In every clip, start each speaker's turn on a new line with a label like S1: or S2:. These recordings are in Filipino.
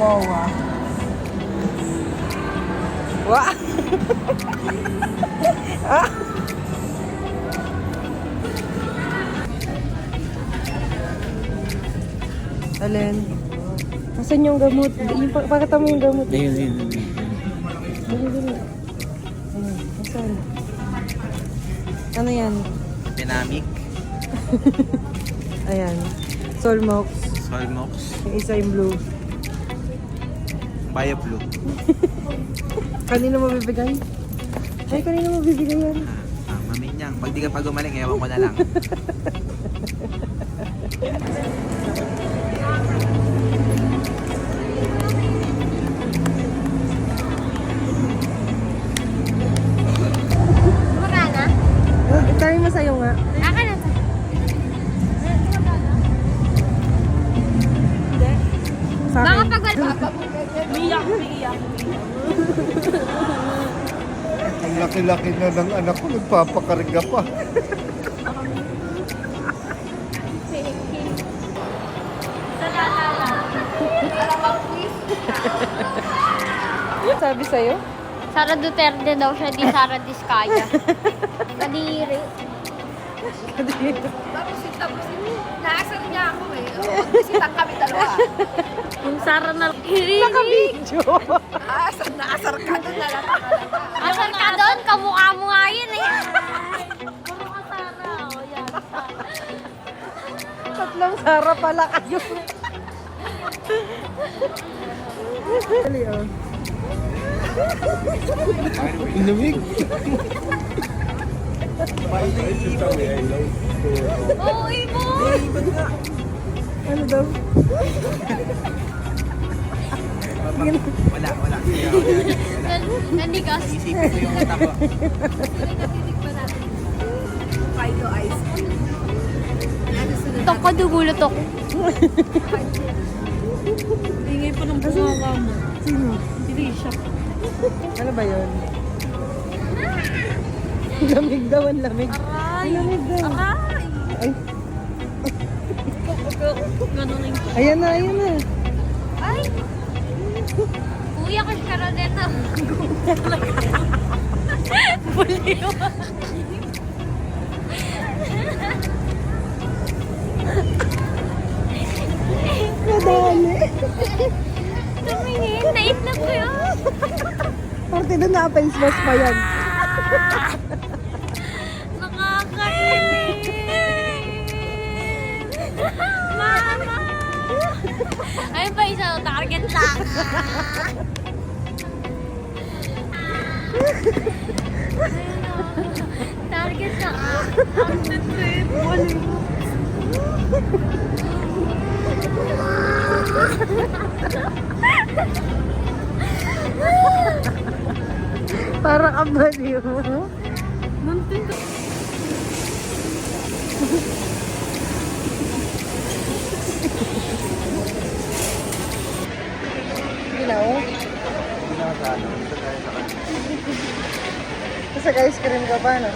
S1: Wawa. Wah! Ah! Alin? Nasaan yung gamot? Yung, pakita mo yung gamot.
S2: Ayun, ayun, ayun.
S1: Dali, dali. Ayun, nasaan? Ano yan?
S2: Pinamik,
S1: Ayan. Solmox.
S2: Solmox,
S1: Yung isa yung blue.
S2: Bioflu.
S1: Kanino mo bibigay? Ay, kanino mo bibigay yan?
S2: Maminyang. Pag di ka pa gumaling, ewan ko na lang.
S3: Magana?
S1: Tayo mo sa'yo nga.
S3: Aka na to.
S1: Sa
S3: Baka
S1: akin.
S3: pag wala.
S4: Umiyak.
S5: Ang laki-laki na ng anak ko, nagpapakarga pa.
S1: Sabi sa'yo?
S3: Sara Duterte daw siya, di Sara Diskaya. Kadiri.
S4: Tapos naasar niya ako eh. Bisita kami dalawa.
S3: Yung Sara na...
S1: Naka-video.
S4: Naasar ka doon na lang.
S3: Asar ka doon, kamukha mo nga yun eh. Kamukha Sara, o yan.
S1: Tatlong Sara pala kayo. Dali, oh.
S5: Inamig.
S3: Oo, ibo!
S1: Ano daw?
S2: Wala, wala.
S3: Nandigas.
S2: Isipin ko yung mata ko.
S4: Kaido ice cream. Ano sunod?
S3: Tok ko, dugulot ako.
S4: Ingay pa ng bunganga mo.
S1: Sino?
S4: Dilisha.
S1: Ano ba yun? Lamig daw, ang lamig.
S4: Aray!
S1: Lamig daw.
S4: Aray!
S1: Ay,
S4: Ganun na yung...
S1: ayan na, ayan na.
S3: Ay! Kuya ko siya rin ito. Puliw.
S1: Nadali.
S3: Tumingin, naitlog ko yun.
S1: Parte doon na face mask pa yan.
S3: Nakakainis. Mama! Ayun pa isa, target lang. Ayun o. Target lang.
S1: Parang abaliw. Ginaw? Kasi ice cream ka pa, no?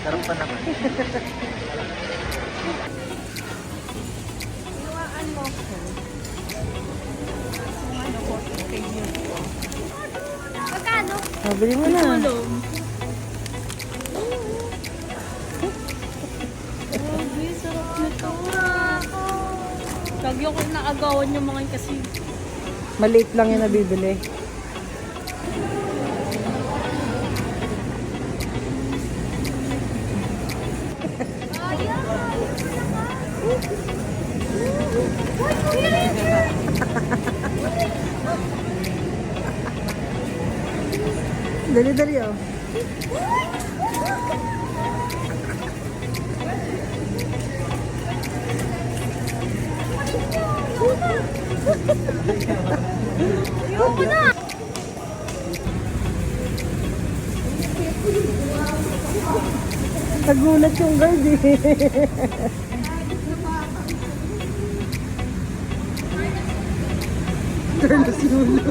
S2: Sarap pa naman.
S3: Magkano?
S1: Mabili mo na.
S4: Grabe, sarap nito. Lagi ako naagawan yung mga yun kasi.
S1: Maliit lang yung nabibili. Dali-dali, oh.
S3: Ayoko na!
S1: Nagulat yung guard, eh. Carlos Yulo.